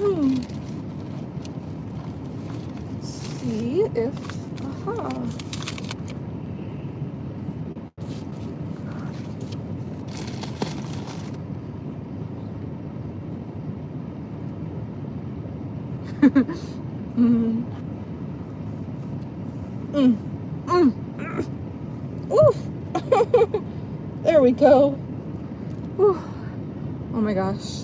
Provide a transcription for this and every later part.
Let's see if, mm, mm, mm, oof. There we go. Whew. Oh my gosh.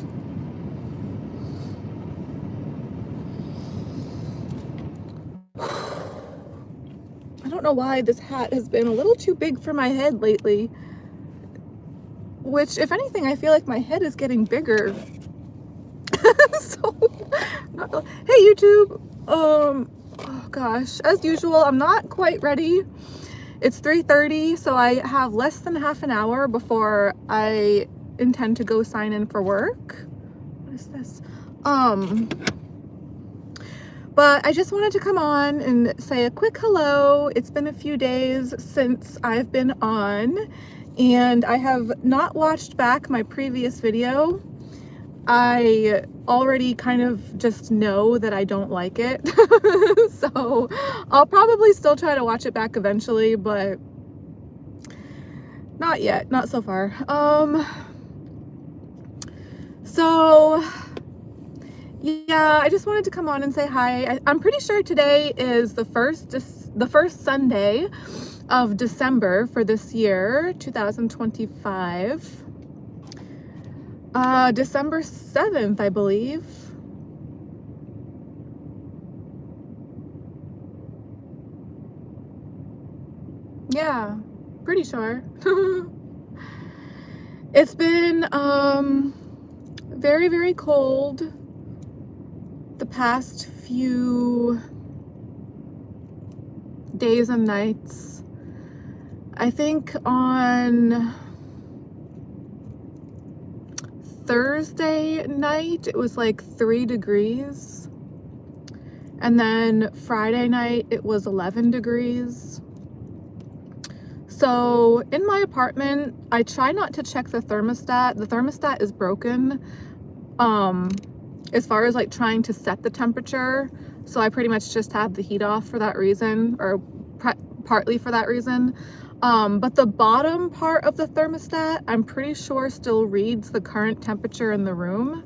I don't know why this hat has been a little too big for my head lately. Which, if anything, I feel like my head is getting bigger. So, hey YouTube. Oh gosh, as usual, I'm not quite ready. It's 3:30, so I have less than half an hour before I intend to go sign in for work. What is this? But I just wanted to come on and say a quick hello. It's been a few days since I've been on, and I have not watched back my previous video. I already kind of just know that I don't like it. So I'll probably still try to watch it back eventually, but not yet, not so far. So yeah, I just wanted to come on and say hi. I'm pretty sure today is the first Sunday of December for this year, 2025. December 7th, I believe. Yeah, pretty sure. It's been very, very cold the past few days and nights. I think on Thursday night it was like 3 degrees, and then Friday night it was 11 degrees. So in my apartment, I try not to check the thermostat. The thermostat is broken as far as like trying to set the temperature. So I pretty much just have the heat off for that reason, or partly for that reason. But the bottom part of the thermostat, I'm pretty sure still reads the current temperature in the room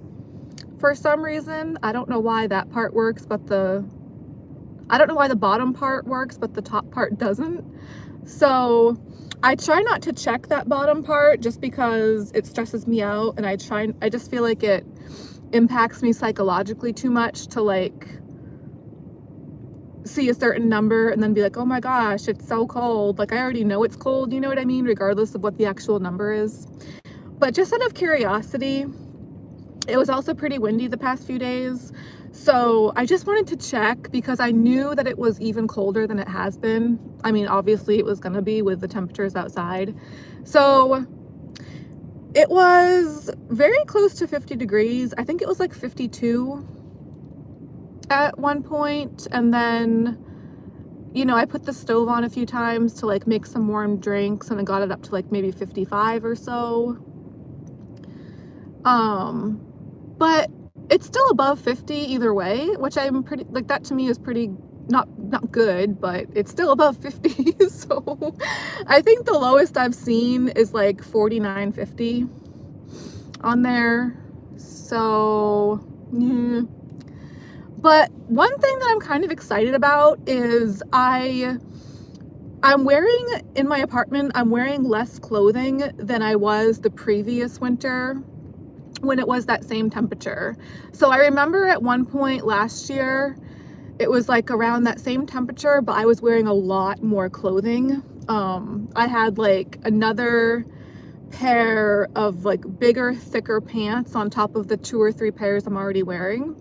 for some reason. I don't know why that part works, but I don't know why the bottom part works, but the top part doesn't. So I try not to check that bottom part just because it stresses me out, and I just feel like it impacts me psychologically too much to like see a certain number and then be like, oh my gosh, it's so cold. Like I already know it's cold, you know what I mean? Regardless of what the actual number is. But just out of curiosity, it was also pretty windy the past few days. So I just wanted to check because I knew that it was even colder than it has been. I mean, obviously it was gonna be with the temperatures outside. So it was very close to 50 degrees. I think it was like 52 at one point. And then, you know, I put the stove on a few times to like make some warm drinks, and I got it up to like maybe 55 or so. But it's still above 50 either way, which I'm pretty, like, that to me is pretty not good, but it's still above 50. So I think the lowest I've seen is like 49, 50 on there. So yeah. But one thing that I'm kind of excited about is I'm wearing, in my apartment, I'm wearing less clothing than I was the previous winter when it was that same temperature. So I remember at one point last year, it was like around that same temperature, but I was wearing a lot more clothing. I had like another pair of like bigger, thicker pants on top of the 2 or 3 pairs I'm already wearing.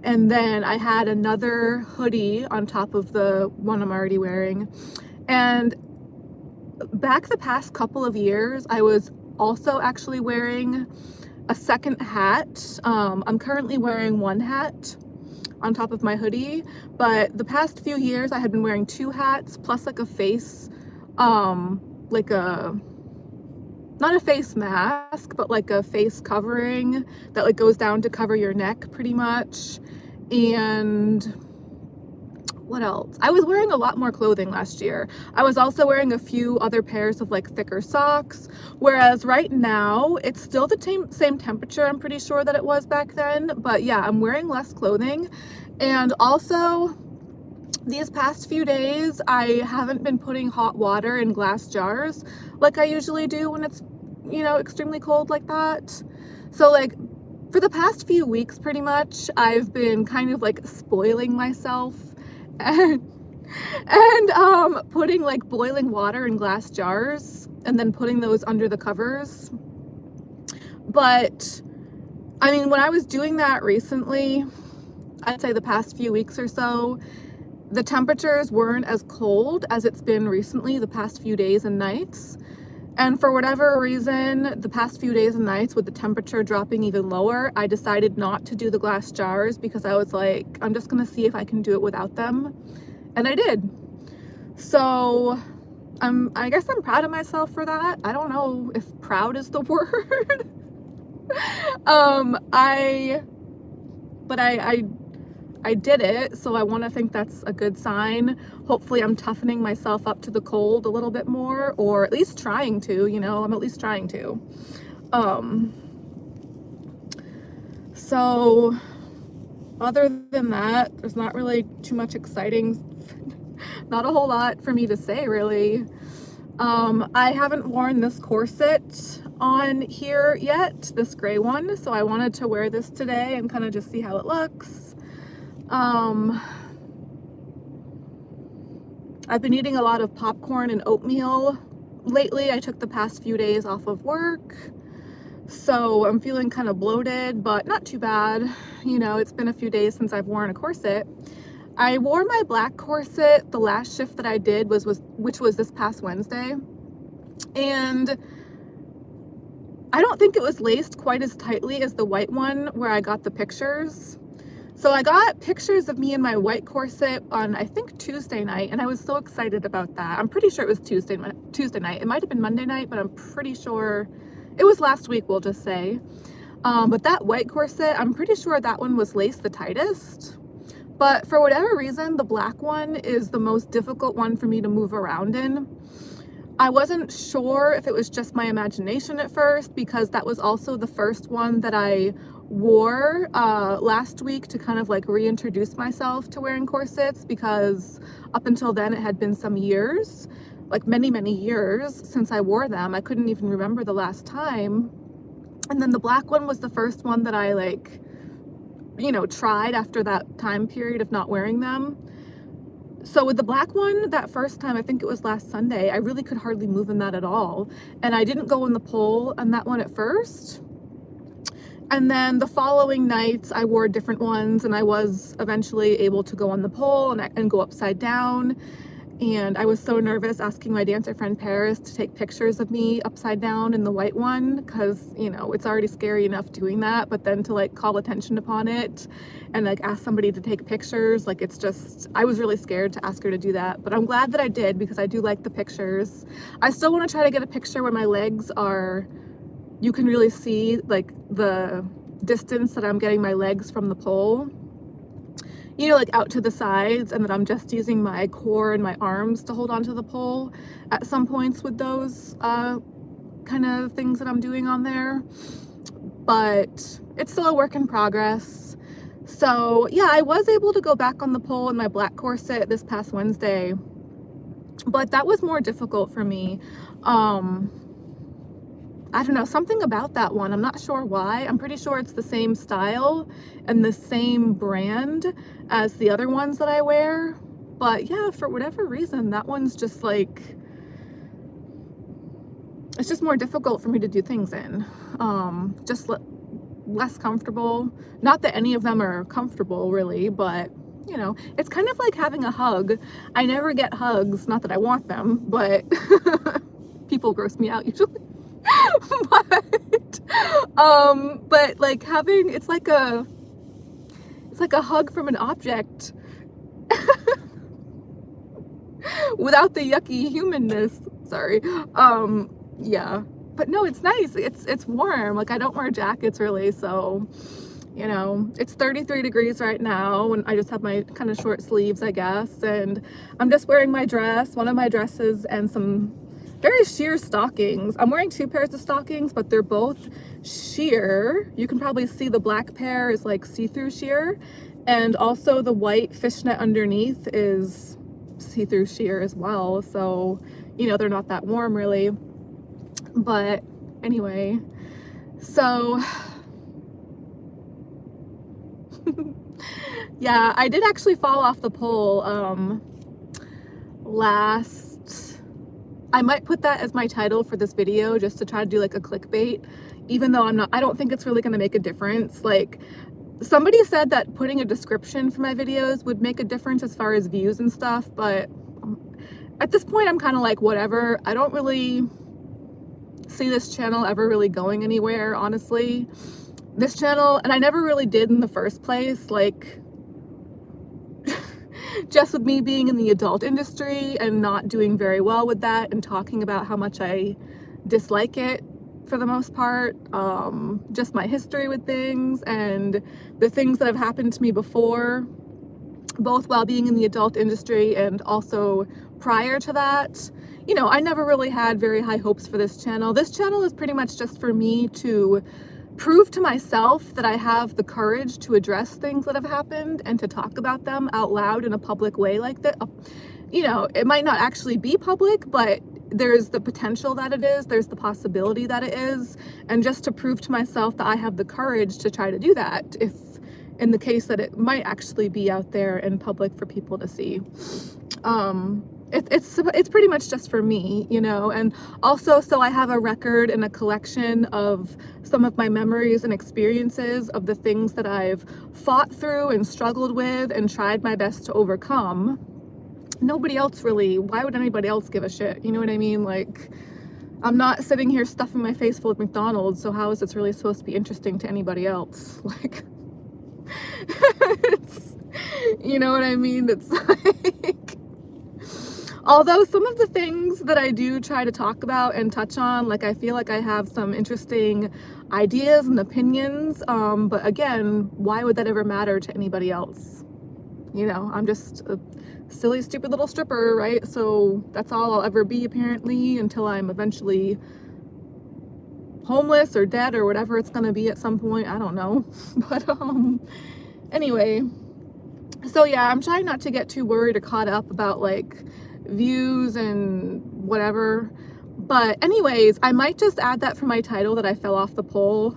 And then I had another hoodie on top of the one I'm already wearing. And back the past couple of years, I was also actually wearing a second hat. I'm currently wearing 1 hat on top of my hoodie, but the past few years I had been wearing 2 hats plus like a face, like a not a face mask, but like a face covering that like goes down to cover your neck pretty much. And what else? I was wearing a lot more clothing last year. I was also wearing a few other pairs of like thicker socks, whereas right now it's still the same temperature, I'm pretty sure, that it was back then. But yeah, I'm wearing less clothing. And also, these past few days, I haven't been putting hot water in glass jars like I usually do when it's, you know, extremely cold like that. So like for the past few weeks, pretty much, I've been kind of like spoiling myself and putting like boiling water in glass jars and then putting those under the covers. But I mean, when I was doing that recently, I'd say the past few weeks or so, the temperatures weren't as cold as it's been recently, the past few days and nights. And for whatever reason, the past few days and nights, with the temperature dropping even lower, I decided not to do the glass jars because I was like, I'm just gonna see if I can do it without them. And I did. So I guess I'm proud of myself for that. I don't know if proud is the word. I did it, so I want to think that's a good sign. Hopefully I'm toughening myself up to the cold a little bit more, or at least trying to, you know, I'm at least trying to. So other than that, there's not really too much exciting, not a whole lot for me to say really. I haven't worn this corset on here yet, this gray one, so I wanted to wear this today and kind of just see how it looks. I've been eating a lot of popcorn and oatmeal lately. I took the past few days off of work, so I'm feeling kind of bloated, but not too bad. You know, it's been a few days since I've worn a corset. I wore my black corset the last shift that I did, which was this past Wednesday, and I don't think it was laced quite as tightly as the white one where I got the pictures. So I got pictures of me in my white corset on, I think, Tuesday night, and I was so excited about that. I'm pretty sure it was Tuesday night. It might have been Monday night, but I'm pretty sure it was last week, we'll just say. But that white corset, I'm pretty sure that one was laced the tightest. But for whatever reason, the black one is the most difficult one for me to move around in. I wasn't sure if it was just my imagination at first, because that was also the first one that I wore last week to kind of like reintroduce myself to wearing corsets, because up until then it had been some years, like many years since I wore them. I couldn't even remember the last time. And then the black one was the first one that I like, you know, tried after that time period of not wearing them. So with the black one, that first time, I think it was last Sunday, I really could hardly move in that at all. And I didn't go in the pole on that one at first. And then the following nights, I wore different ones, and I was eventually able to go on the pole and go upside down. And I was so nervous asking my dancer friend Paris to take pictures of me upside down in the white one, because, you know, it's already scary enough doing that, but then to like call attention upon it and like ask somebody to take pictures, like it's just, I was really scared to ask her to do that, but I'm glad that I did, because I do like the pictures. I still want to try to get a picture where my legs are, you can really see like the distance that I'm getting my legs from the pole, you know, like out to the sides, and that I'm just using my core and my arms to hold onto the pole at some points with those kind of things that I'm doing on there. But it's still a work in progress. So yeah, I was able to go back on the pole in my black corset this past Wednesday, but that was more difficult for me. I don't know, something about that one, I'm not sure why. I'm pretty sure it's the same style and the same brand as the other ones that I wear. But yeah, for whatever reason, that one's just like, it's just more difficult for me to do things in. Just less comfortable. Not that any of them are comfortable really, but you know, it's kind of like having a hug. I never get hugs, not that I want them, but people gross me out usually. But like having, it's like a hug from an object without the yucky humanness. Sorry. Yeah, but no, it's nice. It's warm. Like I don't wear jackets really, so you know, it's 33 degrees right now and I just have my kind of short sleeves, I guess, and I'm just wearing my dress, one of my dresses, and some very sheer stockings. I'm wearing 2 pairs of stockings, but they're both sheer. You can probably see the black pair is like see-through sheer, and also the white fishnet underneath is see-through sheer as well, so you know, they're not that warm really. But anyway, so yeah, I did actually fall off the pole I might put that as my title for this video just to try to do like a clickbait, even though I don't think it's really going to make a difference. Like somebody said that putting a description for my videos would make a difference as far as views and stuff, but at this point I'm kind of like whatever. I don't really see this channel ever really going anywhere, honestly. This channel, and I never really did in the first place, like just with me being in the adult industry and not doing very well with that and talking about how much I dislike it for the most part, just my history with things and the things that have happened to me before, both while being in the adult industry and also prior to that. You know, I never really had very high hopes for this channel. This channel is pretty much just for me to prove to myself that I have the courage to address things that have happened and to talk about them out loud in a public way like that. You know, it might not actually be public, but there's the potential that it is, there's the possibility that it is, and just to prove to myself that I have the courage to try to do that, if in the case that it might actually be out there in public for people to see. It's pretty much just for me, you know, and also so I have a record and a collection of some of my memories and experiences of the things that I've fought through and struggled with and tried my best to overcome. Nobody else really, why would anybody else give a shit? You know what I mean? Like, I'm not sitting here stuffing my face full of McDonald's, so how is this really supposed to be interesting to anybody else? Like, it's, you know what I mean? It's like, although some of the things that I do try to talk about and touch on, like I feel like I have some interesting ideas and opinions, but again, why would that ever matter to anybody else? You know, I'm just a silly, stupid little stripper, right? So that's all I'll ever be apparently until I'm eventually homeless or dead or whatever it's gonna be at some point. I don't know. But anyway, so yeah, I'm trying not to get too worried or caught up about like views and whatever. But anyways, I might just add that for my title, that I fell off the pole.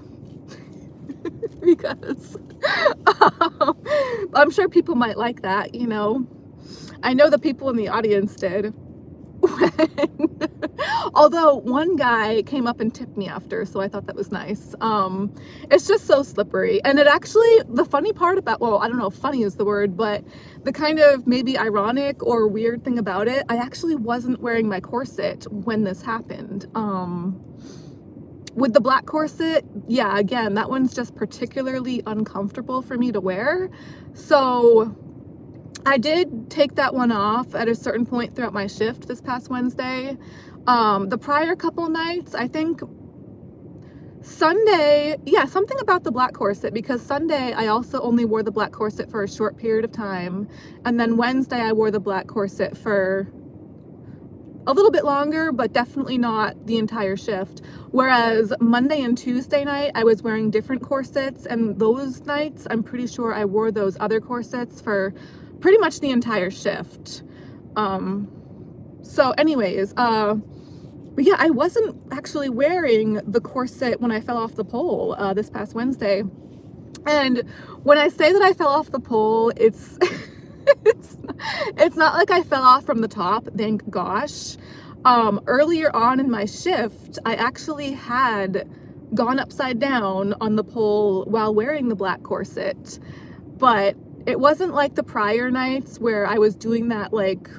Because I'm sure people might like that, you know. I know the people in the audience did. Although one guy came up and tipped me after, so I thought that was nice. It's just so slippery. And it actually, the funny part about, well, I don't know if funny is the word, but the kind of maybe ironic or weird thing about it, I actually wasn't wearing my corset when this happened. With the black corset, yeah, again, that one's just particularly uncomfortable for me to wear. So I did take that one off at a certain point throughout my shift this past Wednesday. The prior couple nights, I think Sunday, yeah, something about the black corset, because Sunday I also only wore the black corset for a short period of time. And then Wednesday I wore the black corset for a little bit longer, but definitely not the entire shift. Whereas Monday and Tuesday night, I was wearing different corsets, and those nights, I'm pretty sure I wore those other corsets for pretty much the entire shift. So anyways, but yeah, I wasn't actually wearing the corset when I fell off the pole this past Wednesday. And when I say that I fell off the pole, it's it's not like I fell off from the top, thank gosh. Earlier on in my shift, I actually had gone upside down on the pole while wearing the black corset, but it wasn't like the prior nights where I was doing that like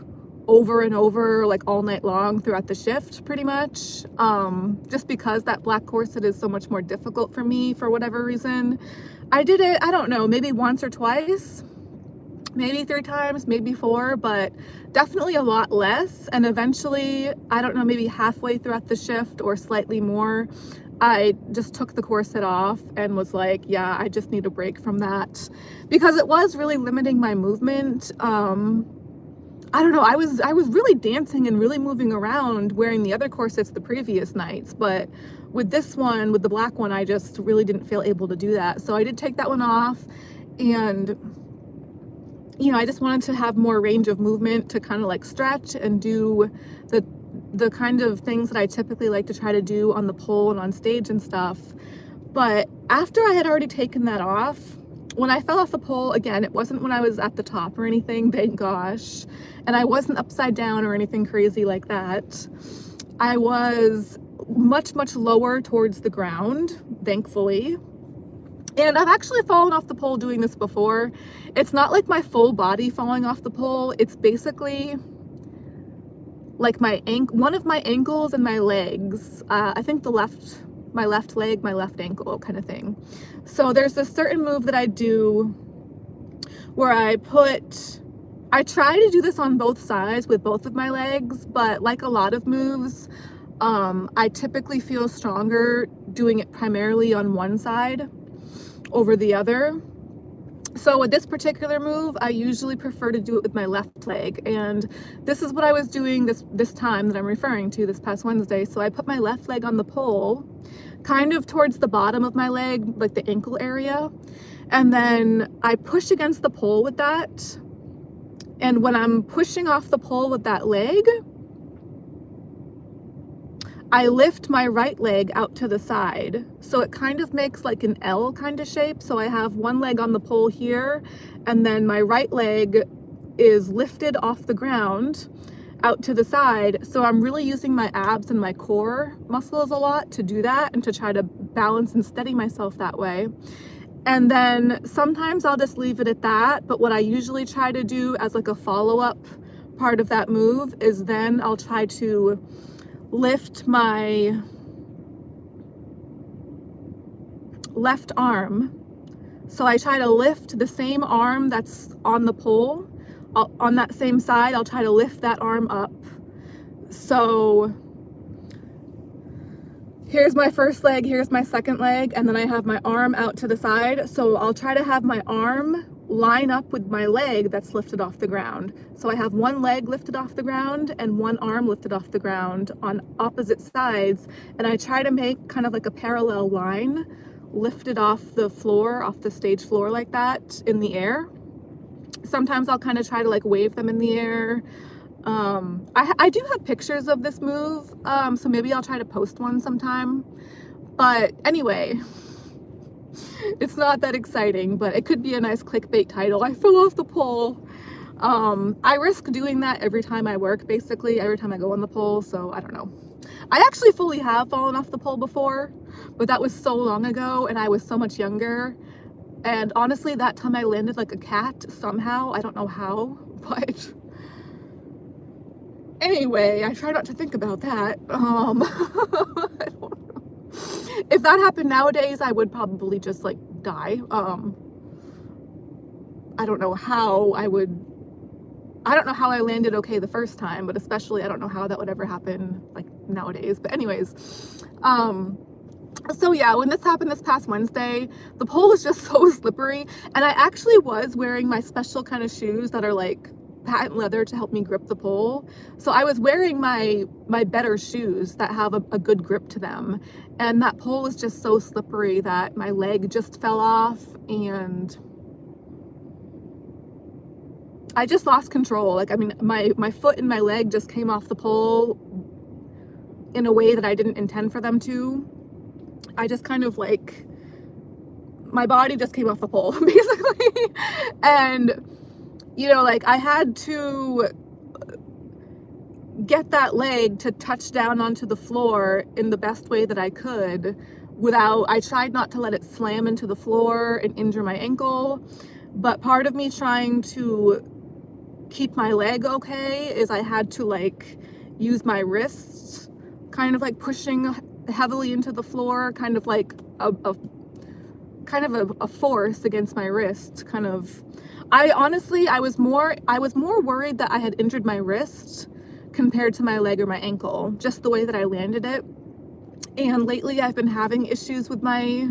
over and over, like all night long throughout the shift pretty much, just because that black corset is so much more difficult for me for whatever reason. I did it, I don't know, maybe once or twice. maybe 3 times, maybe 4, but definitely a lot less. And eventually, I don't know, maybe halfway throughout the shift or slightly more, I just took the corset off and was like, yeah, I just need a break from that, because it was really limiting my movement. I don't know, I was really dancing and really moving around wearing the other corsets the previous nights, but with this one, with the black one, I just really didn't feel able to do that. So I did take that one off, and you know, I just wanted to have more range of movement to kind of like stretch and do the kind of things that I typically like to try to do on the pole and on stage and stuff. But after I had already taken that off, when I fell off the pole, again, it wasn't when I was at the top or anything, thank gosh, and I wasn't upside down or anything crazy like that. I was much lower towards the ground, thankfully. And I've actually fallen off the pole doing this before. It's not like my full body falling off the pole. It's basically like one of my ankles and my legs. I think my left leg, my left ankle kind of thing. So there's this certain move that I do where I try to do this on both sides with both of my legs, but like a lot of moves, I typically feel stronger doing it primarily on one side over the other. So with this particular move, I usually prefer to do it with my left leg, and this is what I was doing this time that I'm referring to, this past Wednesday. So I put my left leg on the pole, kind of towards the bottom of my leg, like the ankle area, and then I push against the pole with that. And when I'm pushing off the pole with that leg, I lift my right leg out to the side, so it kind of makes like an L kind of shape. So I have one leg on the pole here, and then my right leg is lifted off the ground out to the side. So I'm really using my abs and my core muscles a lot to do that and to try to balance and steady myself that way. And then sometimes I'll just leave it at that, but what I usually try to do as like a follow-up part of that move is then I'll try to lift my left arm. So I try to lift the same arm that's on the pole. On that same side, I'll try to lift that arm up. So here's my first leg, here's my second leg, and then I have my arm out to the side. So I'll try to have my arm line up with my leg that's lifted off the ground. So I have one leg lifted off the ground and one arm lifted off the ground on opposite sides, and I try to make kind of like a parallel line lifted off the floor, off the stage floor like that in the air. Sometimes I'll kind of try to like wave them in the air. I do have pictures of this move, so maybe I'll try to post one sometime. But anyway, it's not that exciting, but it could be a nice clickbait title. I fell off the pole. I risk doing that every time I work, basically, every time I go on the pole, so I don't know. I actually fully have fallen off the pole before, but that was so long ago and I was so much younger. And honestly, that time I landed like a cat somehow. I don't know how, but anyway, I try not to think about that. I don't know. If that happened nowadays, I would probably just like die. I don't know how I landed okay the first time, but especially I don't know how that would ever happen like nowadays. But anyways, so yeah, when this happened this past Wednesday, the pole was just so slippery, and I actually was wearing my special kind of shoes that are like patent leather to help me grip the pole. So I was wearing my better shoes that have a good grip to them, and that pole was just so slippery that my leg just fell off and I just lost control. Like, I mean, my foot and my leg just came off the pole in a way that I didn't intend for them to. I just kind of like, my body just came off the pole basically. And you know, like I had to get that leg to touch down onto the floor in the best way that I could I tried not to let it slam into the floor and injure my ankle. But part of me trying to keep my leg okay is I had to like use my wrists, kind of like pushing heavily into the floor, kind of like a force against my wrist, kind of. I honestly, I was more worried that I had injured my wrist compared to my leg or my ankle, just the way that I landed it. And lately I've been having issues with my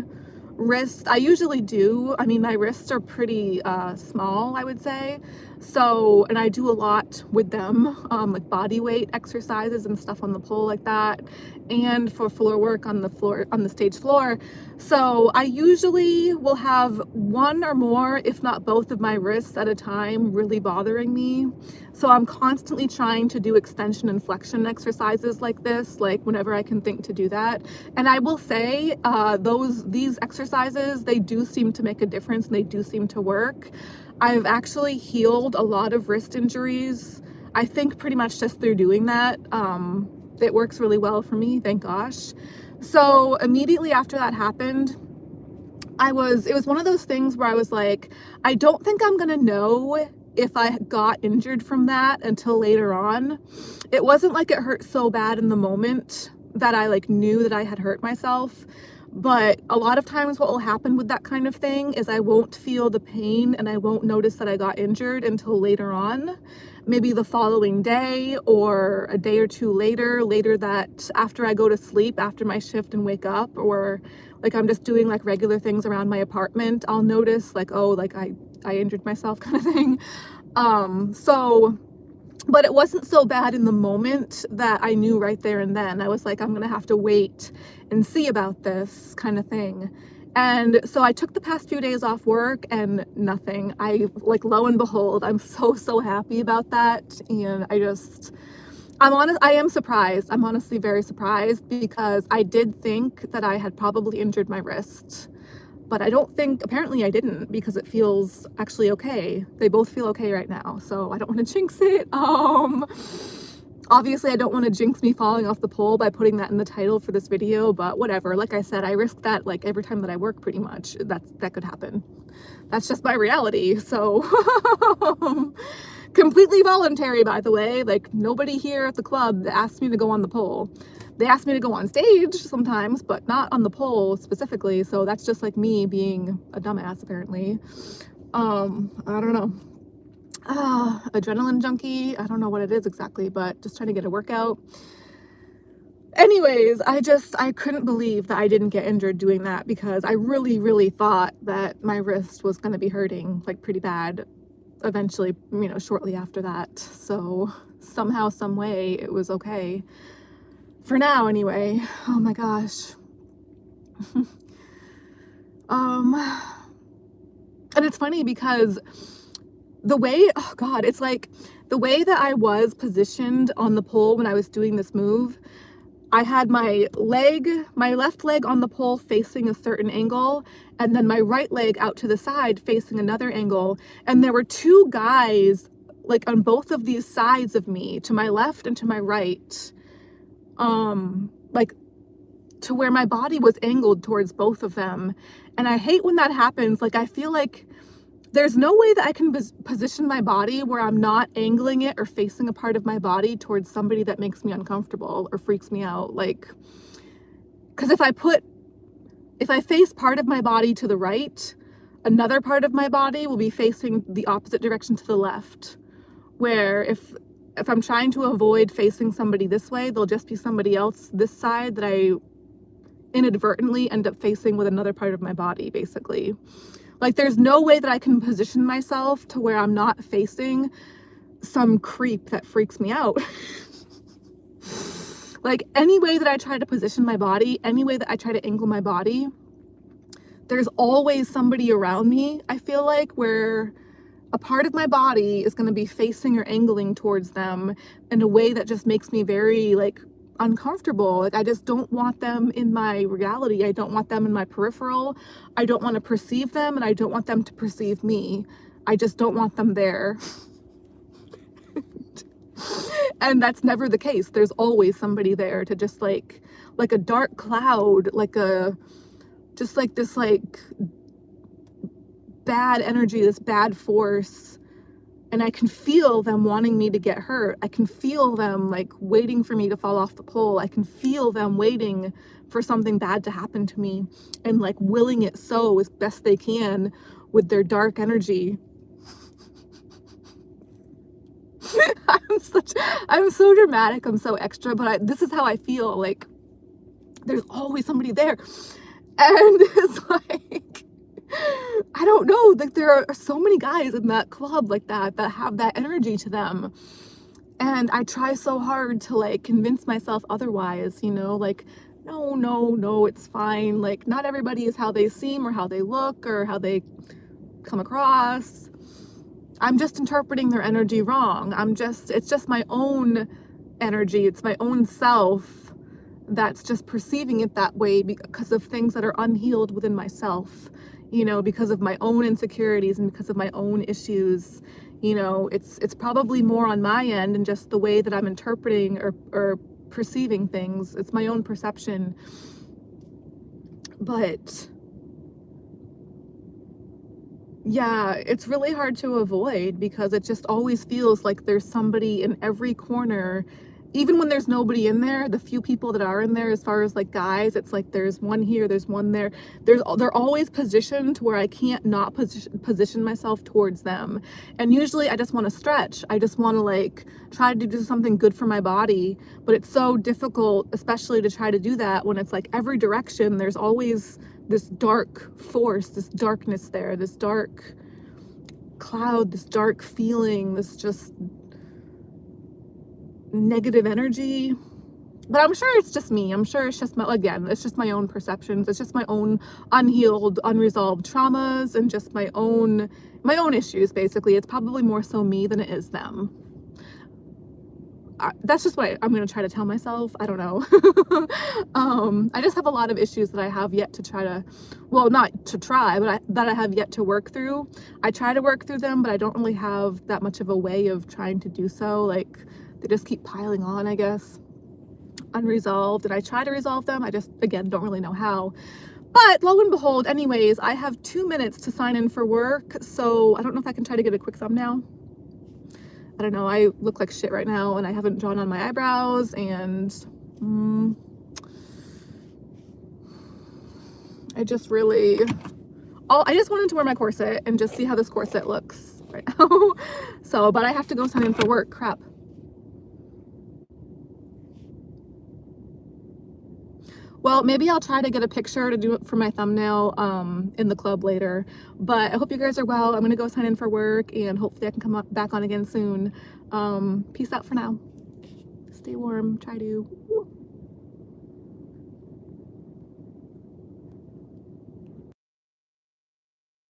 wrist. I usually do. I mean, my wrists are pretty small, I would say. So, and I do a lot with them, like body weight exercises and stuff on the pole like that, and for floor work on the stage floor. So I usually will have one or more, if not both of my wrists at a time really bothering me. So I'm constantly trying to do extension and flexion exercises like this, like whenever I can think to do that. And I will say, these exercises, they do seem to make a difference and they do seem to work. I've actually healed a lot of wrist injuries, I think pretty much just through doing that. It works really well for me, thank gosh. So immediately after that happened, it was one of those things where I was like, I don't think I'm gonna know if I got injured from that until later on. It wasn't like it hurt so bad in the moment that I like knew that I had hurt myself. But a lot of times what will happen with that kind of thing is I won't feel the pain and I won't notice that I got injured until later on, maybe the following day or a day or two later that after I go to sleep after my shift and wake up, or like I'm just doing like regular things around my apartment, I'll notice like, oh, like I injured myself kind of thing. But it wasn't so bad in the moment that I knew right there and then. I was like, I'm gonna have to wait and see about this kind of thing. And so I took the past few days off work and nothing. Like, lo and behold, I'm so happy about that. And I am surprised. I'm honestly very surprised because I did think that I had probably injured my wrist. But apparently I didn't, because it feels actually okay. They both feel okay right now, so I don't want to jinx it. Obviously I don't want to jinx me falling off the pole by putting that in the title for this video, but whatever. Like I said, I risk that like every time that I work pretty much. That could happen. That's just my reality, so completely voluntary, by the way. Like, nobody here at the club asked me to go on the pole. They asked me to go on stage sometimes, but not on the pole specifically, so that's just like me being a dumbass, apparently. I don't know. Adrenaline junkie, I don't know what it is exactly, but just trying to get a workout. Anyways, I couldn't believe that I didn't get injured doing that, because I really thought that my wrist was going to be hurting like pretty bad eventually, you know, shortly after that. So somehow, some way, it was okay. For now, anyway. Oh my gosh. And it's funny because it's like the way that I was positioned on the pole when I was doing this move, I had my left leg on the pole facing a certain angle, and then my right leg out to the side facing another angle. And there were two guys like on both of these sides of me, to my left and to my right, like to where my body was angled towards both of them. And I hate when that happens. Like, I feel like there's no way that I can position my body where I'm not angling it or facing a part of my body towards somebody that makes me uncomfortable or freaks me out. Like, because if I face part of my body to the right, another part of my body will be facing the opposite direction to the left. Where if I'm trying to avoid facing somebody this way, there'll just be somebody else this side that I inadvertently end up facing with another part of my body, basically. Like, there's no way that I can position myself to where I'm not facing some creep that freaks me out. Like, any way that I try to position my body, any way that I try to angle my body, there's always somebody around me, I feel like, where a part of my body is going to be facing or angling towards them in a way that just makes me very, like, uncomfortable. Like, I just don't want them in my reality. I don't want them in my peripheral. I don't want to perceive them, and I don't want them to perceive me. I just don't want them there. And that's never the case. There's always somebody there to just like a dark cloud, just like this like bad energy, this bad force. And I can feel them wanting me to get hurt. I can feel them like waiting for me to fall off the pole. I can feel them waiting for something bad to happen to me and like willing it so as best they can with their dark energy. I'm so dramatic, I'm so extra, but this is how I feel, like, there's always somebody there. And it's like, I don't know, like, there are so many guys in that club like that, that have that energy to them. And I try so hard to, like, convince myself otherwise, you know, like, no, no, no, it's fine. Like, not everybody is how they seem or how they look or how they come across. I'm just interpreting their energy wrong. It's just my own energy. It's my own self that's just perceiving it that way because of things that are unhealed within myself, you know, because of my own insecurities and because of my own issues. You know, it's probably more on my end and just the way that I'm interpreting or perceiving things. It's my own perception. But yeah, it's really hard to avoid because it just always feels like there's somebody in every corner. Even when there's nobody in there, the few people that are in there, as far as like guys, it's like there's one here, there's one there. They're always positioned to where I can't not position myself towards them. And usually I just want to stretch. I just want to like try to do something good for my body. But it's so difficult, especially to try to do that when it's like every direction, there's always this dark force, this darkness there, this dark cloud, this dark feeling, this just negative energy. But I'm sure it's just me. I'm sure it's just it's just my own perceptions. It's just my own unhealed, unresolved traumas and just my own issues, basically. It's probably more so me than it is them. That's just what I'm going to try to tell myself. I don't know. I just have a lot of issues that I have yet to try to, well, not to try, but that I have yet to work through. I try to work through them, but I don't really have that much of a way of trying to do so. Like, they just keep piling on, I guess, unresolved. And I try to resolve them. I just, again, don't really know how. But lo and behold, anyways, I have 2 minutes to sign in for work. So I don't know if I can try to get a quick thumbnail. I don't know, I look like shit right now and I haven't drawn on my eyebrows and I just wanted to wear my corset and just see how this corset looks right now. So, but I have to go sign in for work, crap. Well, maybe I'll try to get a picture to do it for my thumbnail in the club later. But I hope you guys are well. I'm going to go sign in for work and hopefully I can come back on again soon. Peace out for now. Stay warm. Try to.